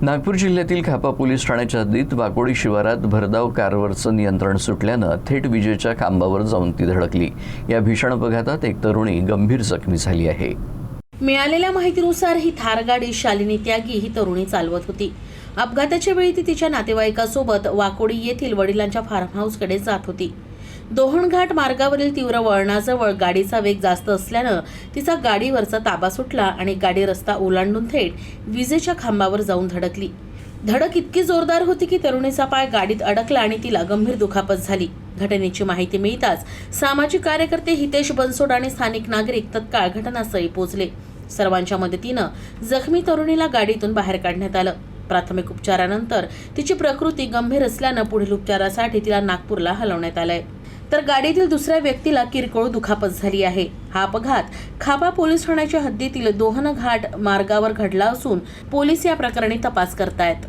नागपूर जिल्ह्यातील खापा पोलीस ठाण्याच्या हद्दीत वाकोडी शिवारात भरधाव कारवरचं नियंत्रण सुटल्यानं थेट विजेच्या खांबावर जाऊन ती धडकली। या भीषण अपघातात एक तरुणी गंभीर जखमी झाली आहे। मिळालेल्या माहितीनुसार ही थार गाडी शालिनी त्यागी ही तरुणी चालवत होती। अपघाताच्या वेळी ती तिच्या नातेवाईकासोबत वाकोडी येथील वडिलांच्या फार्म हाऊसकडे जात होती। दोहणघाट मार्गावरील तीव्र वळणाजवळ गाडीचा वेग जास्त असल्यानं तिचा गाडीवरचा ताबा सुटला आणि गाडी रस्ता ओलांडून थेट विजेच्या खांबावर जाऊन धडकली। धडक इतकी जोरदार होती की तरुणीचा पाय गाडीत अडकला आणि तिला गंभीर दुखापत झाली। घटनेची माहिती मिळताच सामाजिक कार्यकर्ते हितेश बनसोड आणि स्थानिक नागरिक तत्काळ घटनास्थळी पोहोचले। सर्वांच्या मदतीनं जखमी तरुणीला गाडीतून बाहेर काढण्यात आलं। प्राथमिक उपचारानंतर तिची प्रकृती गंभीर असल्यानं पुढील उपचारासाठी तिला नागपूरला हलवण्यात आलंय, तर गाडीतील दुसऱ्या व्यक्तीला किरकोळ दुखापत झाली आहे। हा अपघात खापा पोलीस ठाण्याच्या हद्दीतील दोहणघाट मार्गावर घडला असून पोलीस या प्रकरणी तपास करतायत।